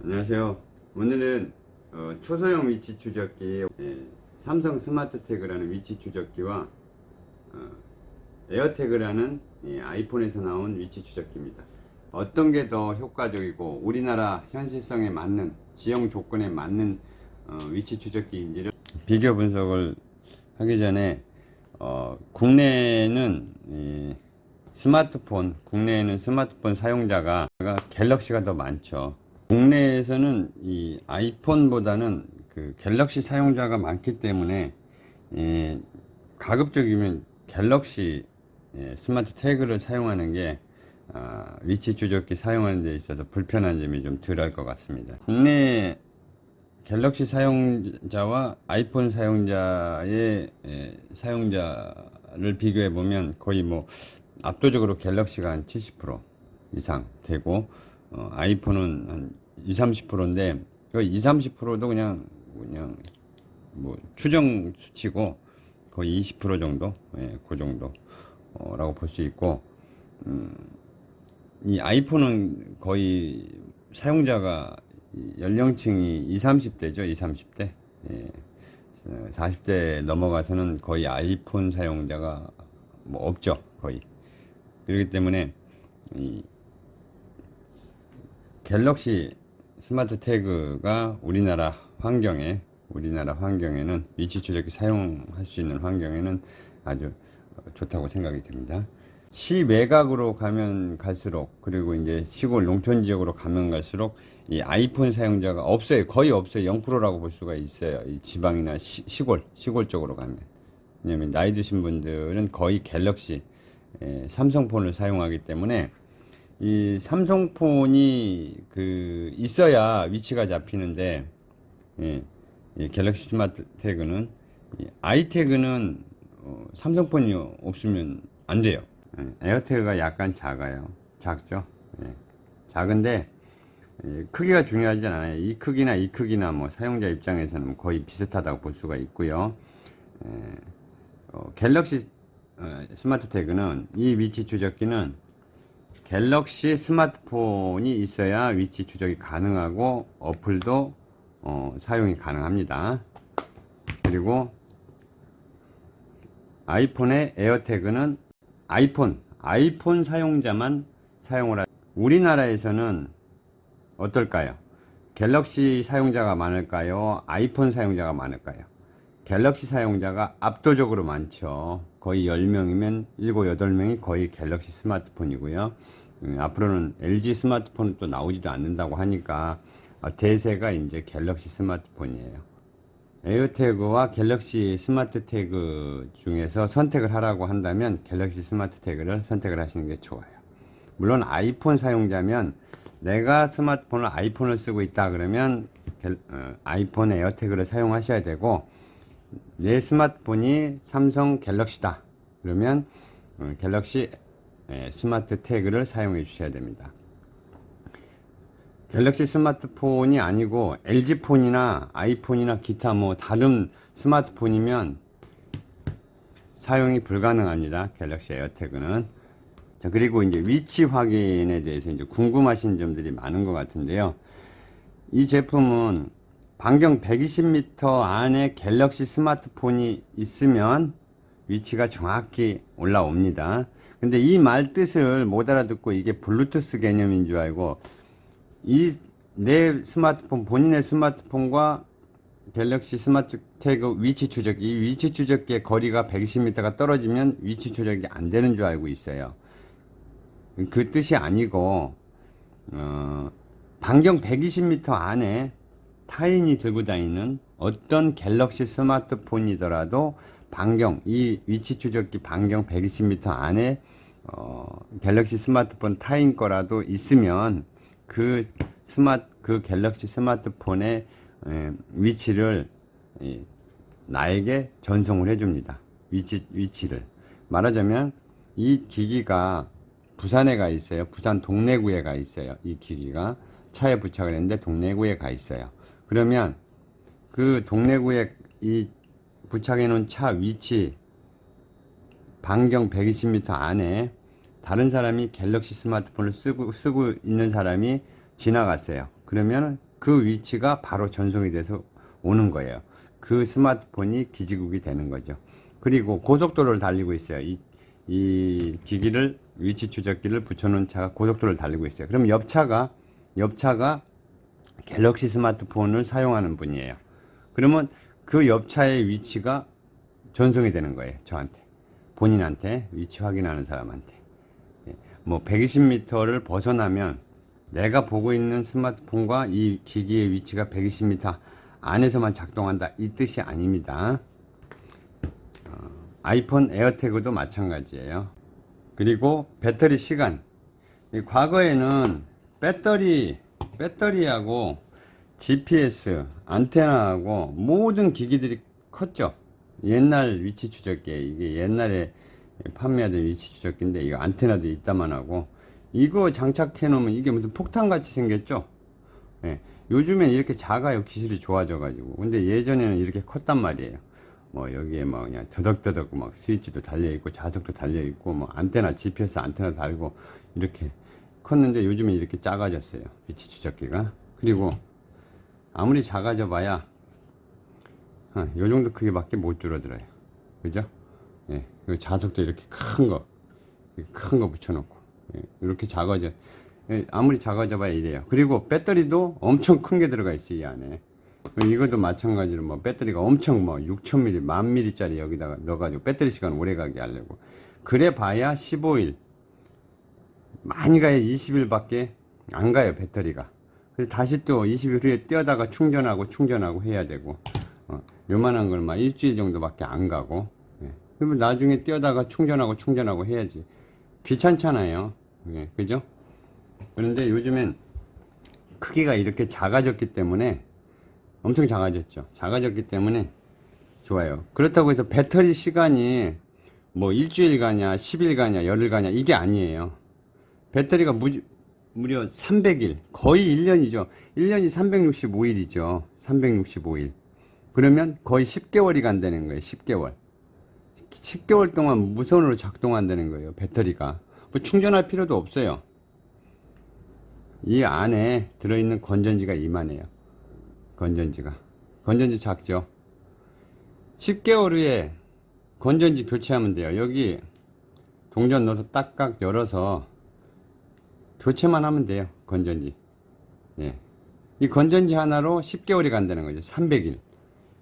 안녕하세요. 오늘은 초소형 위치 추적기 삼성 스마트 태그라는 위치 추적기와 에어태그라는 아이폰에서 나온 위치 추적기입니다. 어떤 게 더 효과적이고 우리나라 현실성에 맞는 지형 조건에 맞는 위치 추적기인지를 비교 분석을 하기 전에 국내에는 스마트폰 사용자가 갤럭시가 더 많죠. 국내에서는 이 아이폰보다는 그 갤럭시 사용자가 많기 때문에 가급적이면 갤럭시 스마트 태그를 사용하는 게 위치 추적기 사용하는 데 있어서 불편한 점이 좀 덜할 것 같습니다. 국내 갤럭시 사용자와 아이폰 사용자의 사용자를 비교해 보면 거의 뭐 압도적으로 갤럭시가 한 70% 이상 되고 아이폰은 한 20, 30%인데 그 20, 30%도 그냥 뭐 추정 수치고 거의 20% 정도, 그 정도라고 볼 수 있고, 이 아이폰은 거의 사용자가 연령층이 20, 30대죠, 20, 30대. 40대 넘어가서는 거의 아이폰 사용자가 뭐 없죠, 거의. 그렇기 때문에 이 갤럭시 스마트 태그가 우리나라 환경에는 위치 추적기 사용할 수 있는 환경에는 아주 좋다고 생각이 듭니다. 시 외곽으로 가면 갈수록, 그리고 이제 시골 농촌 지역으로 가면 갈수록 이 아이폰 사용자가 없어요. 거의 없어요. 0%라고 볼 수가 있어요. 이 지방이나 시골 쪽으로 가면. 왜냐면 나이 드신 분들은 거의 갤럭시 삼성폰을 사용하기 때문에 이 삼성폰이 그 있어야 위치가 잡히는데, 이 갤럭시 스마트 태그는 아이태그는 삼성폰이 없으면 안 돼요. 에어태그가 약간 작죠. 작은데 크기가 중요하지 않아요. 이 크기나 뭐 사용자 입장에서는 거의 비슷하다고 볼 수가 있고요. 갤럭시 스마트 태그는, 이 위치 추적기는 갤럭시 스마트폰이 있어야 위치 추적이 가능하고 어플도 사용이 가능합니다. 그리고 아이폰의 에어태그는 아이폰 사용자만 사용을 우리나라에서는 어떨까요? 갤럭시 사용자가 많을까요? 아이폰 사용자가 많을까요? 갤럭시 사용자가 압도적으로 많죠. 거의 10명이면 7, 8명이 거의 갤럭시 스마트폰이고요. 앞으로는 LG 스마트폰은 또 나오지도 않는다고 하니까 대세가 이제 갤럭시 스마트폰이에요. 에어태그와 갤럭시 스마트 태그 중에서 선택을 하라고 한다면 갤럭시 스마트 태그를 선택을 하시는 게 좋아요. 물론 아이폰 사용자면, 내가 스마트폰을 아이폰을 쓰고 있다 그러면 아이폰 에어태그를 사용하셔야 되고, 내 스마트폰이 삼성 갤럭시다 그러면 갤럭시 스마트 태그를 사용해 주셔야 됩니다. 갤럭시 스마트폰이 아니고 LG폰이나 아이폰이나 기타 뭐 다른 스마트폰이면 사용이 불가능합니다. 갤럭시 에어태그는. 자, 그리고 이제 위치 확인에 대해서 이제 궁금하신 점들이 많은 것 같은데요. 이 제품은 반경 120m 안에 갤럭시 스마트폰이 있으면 위치가 정확히 올라옵니다. 근데 이 말 뜻을 못 알아듣고 이게 블루투스 개념인 줄 알고, 내 스마트폰, 본인의 스마트폰과 갤럭시 스마트 태그 위치 추적, 이 위치 추적기의 거리가 120m가 떨어지면 위치 추적이 안 되는 줄 알고 있어요. 그 뜻이 아니고, 반경 120m 안에 타인이 들고 다니는 어떤 갤럭시 스마트폰이더라도 이 위치 추적기 반경 120m 안에 갤럭시 스마트폰 타인 거라도 있으면 그 갤럭시 스마트폰의 위치를 나에게 전송을 해줍니다. 위치를. 말하자면 이 기기가 부산에 가 있어요. 부산 동래구에 가 있어요. 이 기기가 차에 부착을 했는데 동래구에 가 있어요. 그러면 그 동래구에 이 부착해 놓은 차 위치 반경 120m 안에 다른 사람이 갤럭시 스마트폰을 쓰고 있는 사람이 지나갔어요. 그러면 그 위치가 바로 전송이 돼서 오는 거예요. 그 스마트폰이 기지국이 되는 거죠. 그리고 고속도로를 달리고 있어요. 이 기기를, 위치 추적기를 붙여놓은 차가 고속도로를 달리고 있어요. 그럼 옆차가 갤럭시 스마트폰을 사용하는 분이에요. 그러면 그 옆차의 위치가 전송이 되는 거예요. 저한테. 본인한테, 위치 확인하는 사람한테. 뭐 120m를 벗어나면 내가 보고 있는 스마트폰과 이 기기의 위치가 120m 안에서만 작동한다, 이 뜻이 아닙니다. 아이폰 에어태그도 마찬가지예요. 그리고 배터리 시간. 과거에는 배터리하고 GPS, 안테나하고 모든 기기들이 컸죠. 옛날 위치 추적기, 이게 옛날에 판매하던 위치 추적기인데, 이거 안테나도 있다만 하고, 이거 장착해 놓으면 이게 무슨 폭탄 같이 생겼죠. 예. 요즘엔 이렇게 작아요. 기술이 좋아져 가지고. 근데 예전에는 이렇게 컸단 말이에요. 뭐 여기에 막 그냥 더덕더덕 막 스위치도 달려 있고 자석도 달려 있고 뭐 안테나, GPS 안테나 달고 이렇게 컸는데, 요즘엔 이렇게 작아졌어요. 위치 추적기가. 그리고 아무리 작아져 봐야 요 정도 크기밖에 못 줄어들어요. 그죠? 예. 그리고 자석도 이렇게 큰 거 붙여놓고, 예. 이렇게 작아져. 예. 아무리 작아져 봐야 이래요. 그리고 배터리도 엄청 큰 게 들어가 있어요, 이 안에. 이것도 마찬가지로 뭐 배터리가 엄청 뭐 6000mAh, 10,000mAh짜리 여기다가 넣어가지고 배터리 시간 오래 가게 하려고. 그래 봐야 15일. 많이 가야 20일밖에 안 가요, 배터리가. 그래서 다시 또 20일 후에 떼어다가 충전하고 해야 되고, 요만한 걸 막 일주일 정도밖에 안 가고, 예. 그러면 나중에 떼어다가 충전하고 해야지. 귀찮잖아요. 예. 그죠? 그런데 요즘엔 크기가 이렇게 작아졌기 때문에, 엄청 작아졌죠. 작아졌기 때문에 좋아요. 그렇다고 해서 배터리 시간이 뭐 일주일 가냐, 10일 가냐, 열흘 가냐, 이게 아니에요. 배터리가 무려 300일, 거의 1년이죠. 1년이 365일이죠. 365일. 그러면 거의 10개월이 간다는 거예요. 10개월. 10개월 동안 무선으로 작동한다는 거예요. 배터리가. 뭐 충전할 필요도 없어요. 이 안에 들어있는 건전지가 이만해요. 건전지 작죠. 10개월 후에 건전지 교체하면 돼요. 여기 동전 넣어서 딱딱 열어서 교체만 하면 돼요. 건전지. 예. 이 건전지 하나로 10개월이 간다는 거죠. 300일.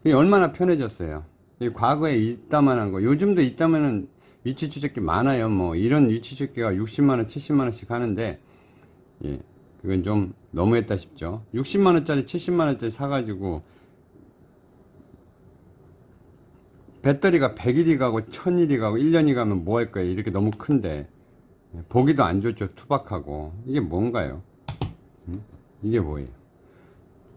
이게 얼마나 편해졌어요. 이 과거에 있다만한 거, 요즘도 있다면은 위치 추적기 많아요. 뭐 이런 위치 추적기가 60만원, 70만원씩 하는데, 예. 그건 좀 너무했다 싶죠. 60만원짜리, 70만원짜리 사가지고 배터리가 100일이 가고 1000일이 가고 1년이 가면 뭐 할 거예요. 이렇게 너무 큰데. 보기도 안 좋죠. 투박하고. 이게 뭔가요? 이게 뭐예요?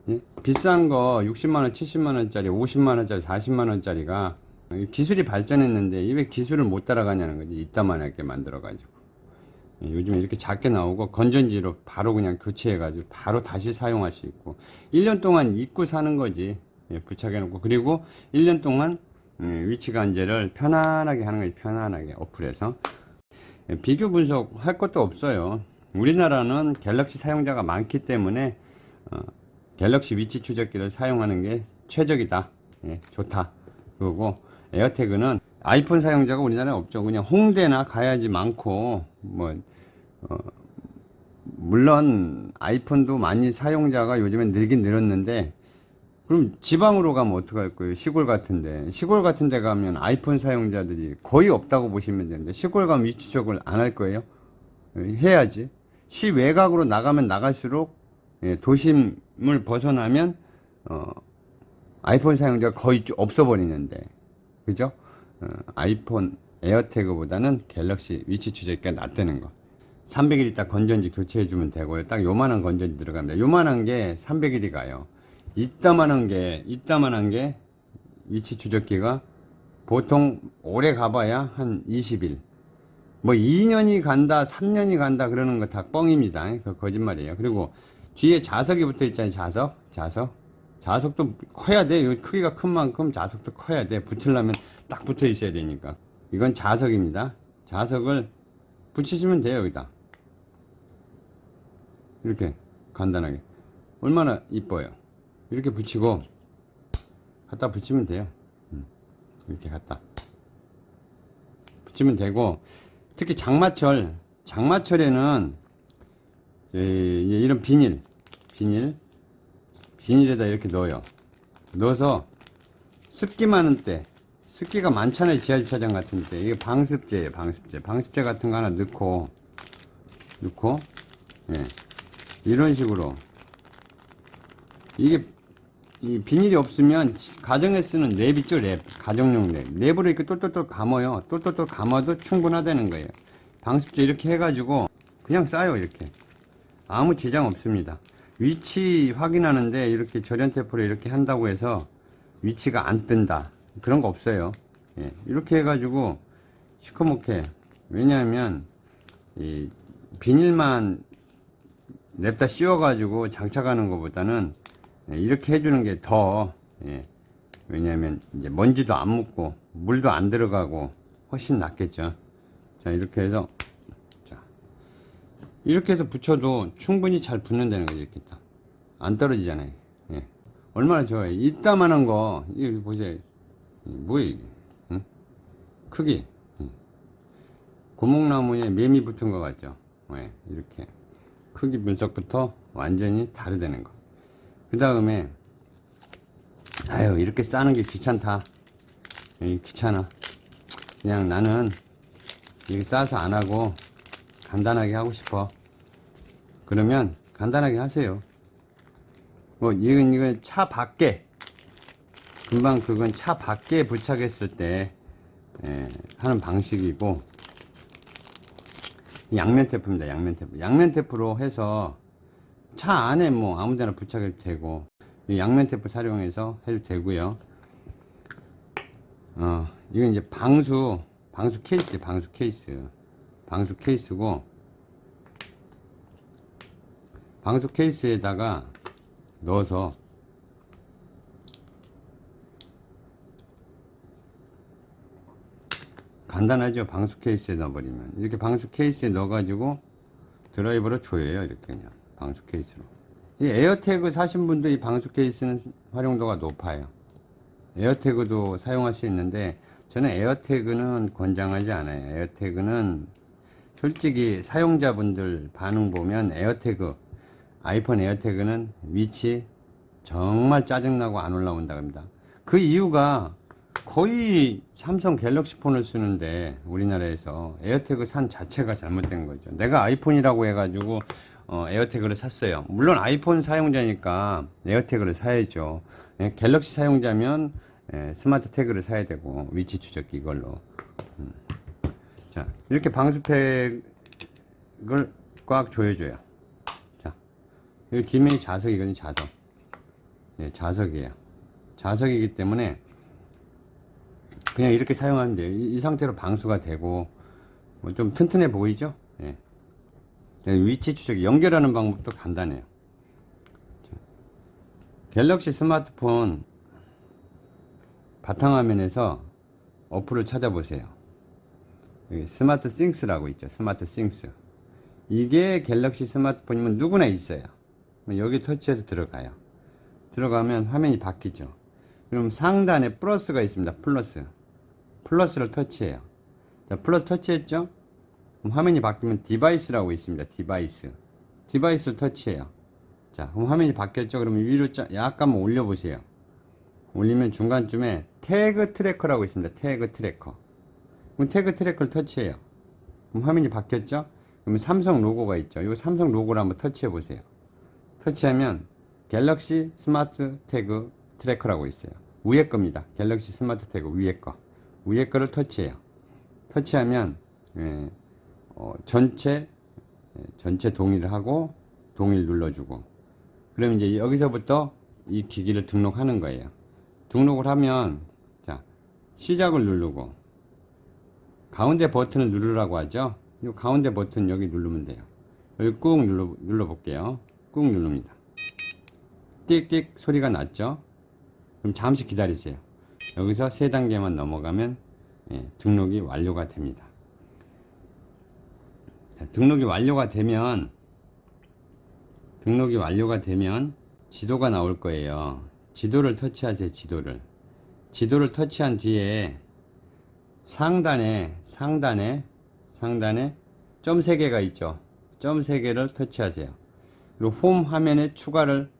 예? 비싼 거 60만원, 70만원짜리, 50만원짜리, 40만원짜리가 기술이 발전했는데 왜 기술을 못 따라가냐는 거지. 이따만하게 만들어가지고. 요즘 이렇게 작게 나오고 건전지로 바로 그냥 교체해가지고 바로 다시 사용할 수 있고, 1년 동안 잊고 사는 거지. 예, 부착해 놓고. 그리고 1년 동안 위치 관제를 편안하게 하는 거지. 편안하게 어플에서. 예, 비교 분석 할 것도 없어요. 우리나라는 갤럭시 사용자가 많기 때문에 갤럭시 위치 추적기를 사용하는 게 최적이다. 예, 좋다. 그리고 에어태그는 아이폰 사용자가 우리나라에 없죠. 그냥 홍대나 가야지 많고, 물론 아이폰도 많이 사용자가 요즘엔 늘긴 늘었는데, 그럼 지방으로 가면 어떡할 거예요? 시골 같은데. 시골 같은데 가면 아이폰 사용자들이 거의 없다고 보시면 되는데, 시골 가면 위치 추적을 안 할 거예요? 해야지. 시 외곽으로 나가면 나갈수록, 예, 도심을 벗어나면 아이폰 사용자가 거의 없어 버리는데, 그죠? 아이폰 에어태그보다는 갤럭시 위치 추적기가 낫다는 거. 300일 있다 건전지 교체해 주면 되고요. 딱 요만한 건전지 들어갑니다. 요만한 게 300일이 가요. 이따만한 게 위치 추적기가 보통 오래 가봐야 한 20일. 뭐 2년이 간다, 3년이 간다 그러는 거 다 뻥입니다. 그 거짓말이에요. 그리고 뒤에 자석이 붙어 있잖아요. 자석도 커야 돼. 이 크기가 큰 만큼 자석도 커야 돼. 붙으려면 딱 붙어 있어야 되니까. 이건 자석입니다. 자석을 붙이시면 돼요. 여기다. 이렇게 간단하게. 얼마나 이뻐요. 이렇게 붙이고 갖다 붙이면 돼요. 이렇게 갖다 붙이면 되고, 특히 장마철에는 이제 이런 비닐에다 이렇게 넣어요. 넣어서 습기 많은 때, 습기가 많잖아요. 지하주차장 같은 데. 이게 방습제예요. 방습제 같은 거 하나 넣고, 예, 이런 식으로. 이게 이 비닐이 없으면 가정에 쓰는 랩 있죠. 랩, 가정용 랩으로 이렇게 똘똘똘 감아요. 똘똘똘 감아도 충분하다는 거예요. 방습제 이렇게 해가지고 그냥 싸요. 이렇게 아무 지장 없습니다. 위치 확인하는데 이렇게 절연 테이프로 이렇게 한다고 해서 위치가 안 뜬다, 그런 거 없어요. 예, 이렇게 해가지고 시커멓게. 왜냐하면 이 비닐만 냅다 씌워가지고 장착하는 것보다는 이렇게 해주는 게 더, 예, 왜냐하면 이제 먼지도 안 묻고 물도 안 들어가고 훨씬 낫겠죠. 자, 이렇게 해서, 자, 이렇게 해서 붙여도 충분히 잘 붙는다는 거죠. 이렇게 딱 안 떨어지잖아요. 예, 얼마나 좋아요. 이따만한 거 이거 보세요. 뭐야 이게? 응? 크기. 고목나무에 매미 붙은 것 같죠. 예, 이렇게 크기 분석부터 완전히 다르다는 거. 그 다음에, 아유, 이렇게 싸는 게 귀찮다. 귀찮아. 그냥 나는 이렇게 싸서 안 하고 간단하게 하고 싶어. 그러면 간단하게 하세요. 뭐, 이건 차 밖에, 금방 그건 차 밖에 부착했을 때, 하는 방식이고, 양면 테프입니다. 양면 테프. 양면 테프로 해서 차 안에 뭐 아무데나 부착해도 되고, 양면 테프 사용해서 해도 되고요. 이건 이제 방수 케이스고, 방수 케이스에다가 넣어서 간단하죠. 방수 케이스에 넣어버리면. 이렇게 방수 케이스에 넣어가지고 드라이버로 조여요. 이렇게 그냥 방수 케이스로. 이 에어태그 사신 분들 이 방수 케이스는 활용도가 높아요. 에어태그도 사용할 수 있는데, 저는 에어태그는 권장하지 않아요. 에어태그는 솔직히 사용자분들 반응 보면 아이폰 에어태그는 위치 정말 짜증나고 안 올라온다 합니다. 그 이유가 거의 삼성 갤럭시 폰을 쓰는데 우리나라에서 에어태그 산 자체가 잘못된 거죠. 내가 아이폰이라고 해가지고 에어태그를 샀어요. 물론 아이폰 사용자니까 에어태그를 사야죠. 갤럭시 사용자면 스마트 태그를 사야 되고, 위치 추적기 이걸로. 자, 이렇게 방수팩을 꽉 조여줘요. 자, 여기 뒷면이 자석이거든요. 자석. 네, 자석이에요. 자석이기 때문에 그냥 이렇게 사용하면 돼요. 이 상태로 방수가 되고, 뭐 좀 튼튼해 보이죠? 예. 위치 추적 연결하는 방법도 간단해요. 자, 갤럭시 스마트폰 바탕화면에서 어플을 찾아보세요. 여기 스마트 싱스라고 있죠. 스마트 싱스. 이게 갤럭시 스마트폰이면 누구나 있어요. 여기 터치해서 들어가요. 들어가면 화면이 바뀌죠. 그럼 상단에 플러스가 있습니다. 플러스를 터치해요. 자, 플러스 터치했죠? 그럼 화면이 바뀌면 디바이스라고 있습니다. 디바이스를 터치해요. 자, 그럼 화면이 바뀌었죠? 그러면 위로 약간만 올려보세요. 올리면 중간쯤에 태그 트래커라고 있습니다. 태그 트래커. 그럼 태그 트래커를 터치해요. 그럼 화면이 바뀌었죠? 그러면 삼성 로고가 있죠. 이 삼성 로고를 한번 터치해 보세요. 터치하면 갤럭시 스마트 태그 트래커라고 있어요. 위에 겁니다. 갤럭시 스마트 태그 위에 거를 터치해요. 터치하면 전체 동의를 하고 동의를 눌러주고, 그럼 이제 여기서부터 이 기기를 등록하는 거예요. 등록을 하면, 자, 시작을 누르고 가운데 버튼을 누르라고 하죠. 이 가운데 버튼 여기 누르면 돼요. 여기 꾹 눌러 볼게요. 꾹 누릅니다. 띡띡 소리가 났죠. 그럼 잠시 기다리세요. 여기서 3단계만 넘어가면 등록이 완료가 됩니다. 자, 등록이 완료가 되면 지도가 나올 거예요. 지도를 터치하세요. 지도를 터치한 뒤에 상단에 점 3개가 있죠. 점 3개를 터치하세요. 그리고 홈 화면에 추가를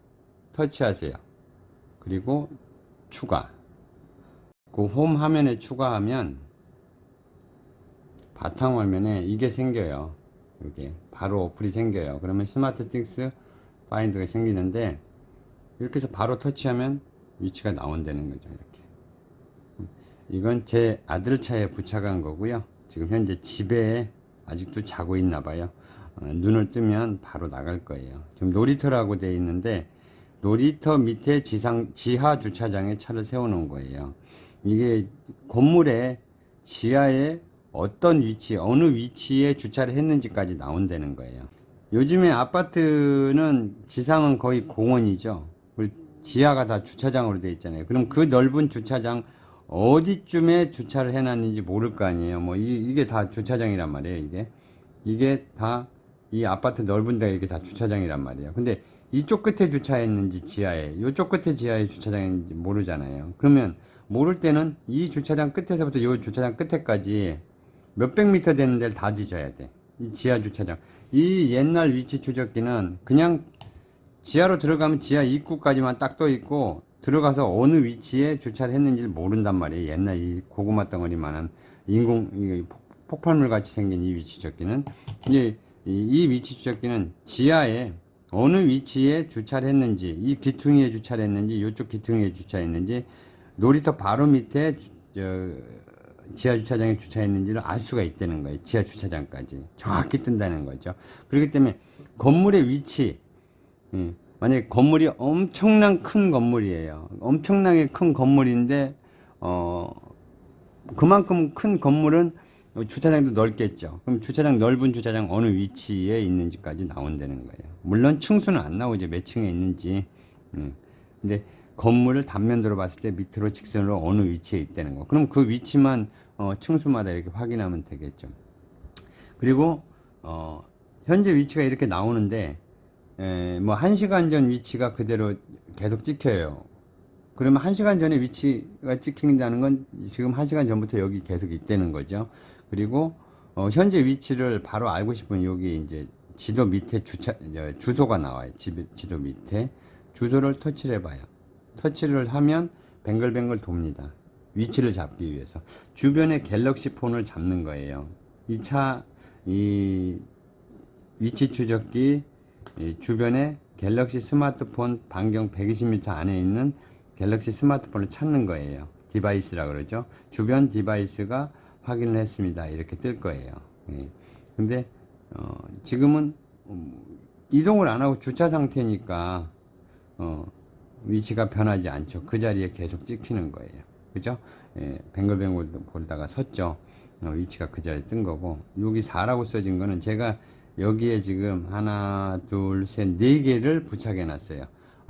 터치하세요. 그리고 추가. 그 홈 화면에 추가하면 바탕화면에 이게 생겨요. 이게 바로 어플이 생겨요. 그러면 스마트띵스 파인드가 생기는데, 이렇게 해서 바로 터치하면 위치가 나온다는 거죠. 이렇게. 이건 제 아들 차에 부착한 거고요. 지금 현재 집에 아직도 자고 있나 봐요. 눈을 뜨면 바로 나갈 거예요. 지금 놀이터라고 되어 있는데, 놀이터 밑에 지하 주차장에 차를 세워 놓은 거예요. 이게 건물의 지하에 어떤 위치, 어느 위치에 주차를 했는지까지 나온다는 거예요. 요즘에 아파트는 지상은 거의 공원이죠. 그리고 지하가 다 주차장으로 되어 있잖아요. 그럼 그 넓은 주차장 어디쯤에 주차를 해놨는지 모를 거 아니에요. 뭐 이게 다 주차장이란 말이에요. 이게 다 이 아파트 넓은 데 이게 다 주차장이란 말이에요. 근데 이쪽 끝에 주차했는지 지하에, 이쪽 끝에 지하에 주차장인지 모르잖아요. 그러면 모를 때는 이 주차장 끝에서부터 이 주차장 끝에까지 몇백 미터 되는 데를 다 뒤져야 돼. 이 지하 주차장. 이 옛날 위치 추적기는 그냥 지하로 들어가면 지하 입구까지만 딱 떠 있고, 들어가서 어느 위치에 주차를 했는지를 모른단 말이에요. 옛날 이 고구마 덩어리만한 폭발물 같이 생긴 이 위치 추적기는. 이제 이 위치 추적기는 지하에 어느 위치에 주차를 했는지, 이 기퉁이에 주차를 했는지, 이쪽 기퉁이에 주차했는지, 놀이터 바로 밑에 지하 주차장에 주차했는지를 알 수가 있다는 거예요. 지하 주차장까지 정확히 뜬다는 거죠. 그렇기 때문에 건물의 위치, 만약에 건물이 엄청난 큰 건물이에요. 엄청나게 큰 건물인데 그만큼 큰 건물은 주차장도 넓겠죠. 그럼 넓은 주차장 어느 위치에 있는지까지 나온다는 거예요. 물론 층수는 안 나오죠. 몇 층에 있는지. 근데 건물을 단면도로 봤을 때 밑으로 직선으로 어느 위치에 있다는 거. 그럼 그 위치만 층수마다 이렇게 확인하면 되겠죠. 그리고 현재 위치가 이렇게 나오는데, 뭐 1시간 전 위치가 그대로 계속 찍혀요. 그러면 1시간 전에 위치가 찍힌다는 건 지금 1시간 전부터 여기 계속 있다는 거죠. 그리고 현재 위치를 바로 알고 싶으면 여기 이제 지도 밑에 주소가 나와요. 지도 밑에 주소를 터치를 해봐요. 터치를 하면 뱅글뱅글 돕니다. 위치를 잡기 위해서. 주변에 갤럭시 폰을 잡는 거예요. 이 위치 추적기 주변에 갤럭시 스마트폰 반경 120m 안에 있는 갤럭시 스마트폰을 찾는 거예요. 디바이스라 그러죠. 주변 디바이스가 확인을 했습니다. 이렇게 뜰 거예요. 근데 지금은 이동을 안 하고 주차 상태니까 위치가 변하지 않죠. 그 자리에 계속 찍히는 거예요. 그죠? 뱅글뱅글 보다가 섰죠. 위치가 그 자리에 뜬 거고, 여기 4라고 써진 거는 제가 여기에 지금 하나, 둘, 셋, 4개를 부착해 놨어요.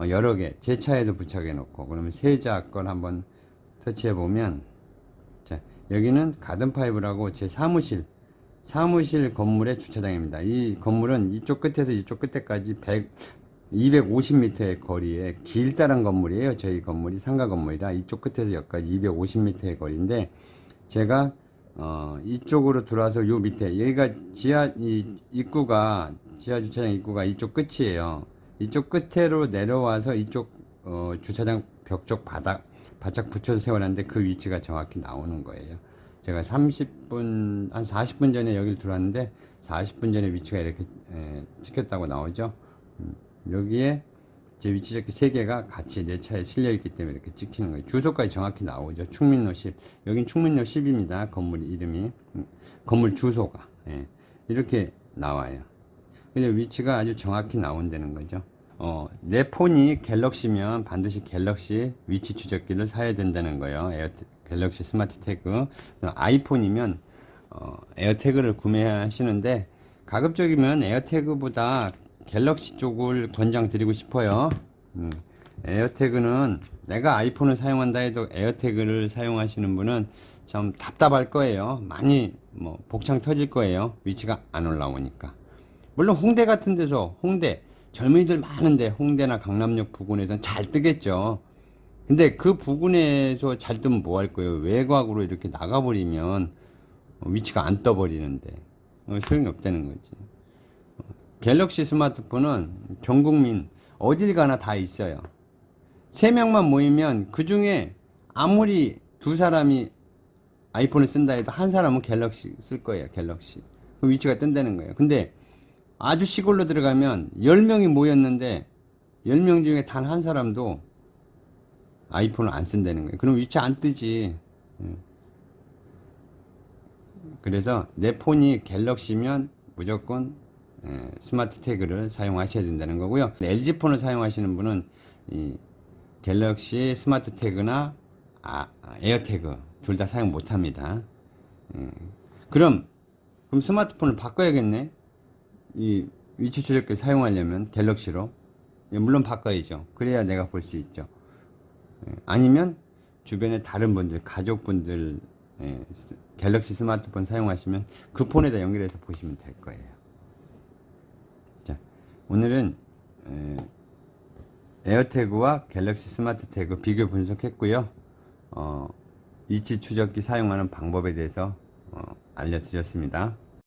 여러 개. 제 차에도 부착해 놓고. 그러면 세자 걸 한번 터치해 보면, 자, 여기는 가든파이브라고 제 사무실 건물의 주차장입니다. 이 건물은 이쪽 끝에서 이쪽 끝에까지 250m의 거리에 길다란 건물이에요. 저희 건물이 상가 건물이라 이쪽 끝에서 여기까지 250m의 거리인데, 제가 이쪽으로 들어와서 요 밑에, 여기가 지하 주차장 입구가 이쪽 끝이에요. 이쪽 끝으로 내려와서 이쪽 주차장 벽 쪽 바짝 붙여서 세워놨는데 그 위치가 정확히 나오는 거예요. 제가 한 40분 전에 여기를 들어왔는데 40분 전에 위치가 이렇게 찍혔다고 나오죠. 여기에 제 위치 적기 3개가 같이 내 차에 실려 있기 때문에 이렇게 찍히는 거예요. 주소까지 정확히 나오죠. 충민로 10. 여긴 충민로 10입니다. 건물 이름이. 건물 주소가. 이렇게 나와요. 근데 위치가 아주 정확히 나온다는 거죠. 내 폰이 갤럭시면 반드시 갤럭시 위치 추적기를 사야 된다는 거예요. 갤럭시 스마트 태그. 아이폰이면 에어태그를 구매하시는데, 가급적이면 에어태그보다 갤럭시 쪽을 권장드리고 싶어요. 에어태그는 내가 아이폰을 사용한다 해도 에어태그를 사용하시는 분은 참 답답할 거예요. 많이 복창 터질 거예요. 위치가 안 올라오니까. 물론 홍대 같은 데서, 홍대 젊은이들 많은데 홍대나 강남역 부근에서는 잘 뜨겠죠. 근데 그 부근에서 잘 뜨면 뭐 할 거예요? 외곽으로 이렇게 나가버리면 위치가 안 떠버리는데 소용이 없다는 거지. 갤럭시 스마트폰은 전 국민 어딜 가나 다 있어요. 3명만 모이면 그 중에 아무리 2사람이 아이폰을 쓴다 해도 한 사람은 갤럭시 쓸 거예요. 갤럭시. 그 위치가 뜬다는 거예요. 근데 아주 시골로 들어가면 10명이 모였는데 10명 중에 단 한 사람도 아이폰을 안 쓴다는 거예요. 그럼 위치 안 뜨지. 그래서 내 폰이 갤럭시면 무조건 스마트 태그를 사용하셔야 된다는 거고요. LG 폰을 사용하시는 분은 이 갤럭시 스마트 태그나 에어태그 둘 다 사용 못 합니다. 그럼 스마트폰을 바꿔야겠네. 이 위치 추적기 사용하려면 갤럭시로 물론 바꿔야죠. 그래야 내가 볼 수 있죠. 아니면 주변에 다른 분들, 가족분들 갤럭시 스마트폰 사용하시면 그 폰에다 연결해서 보시면 될 거예요. 자, 오늘은 에어태그와 갤럭시 스마트 태그 비교 분석했고요. 위치 추적기 사용하는 방법에 대해서 알려드렸습니다.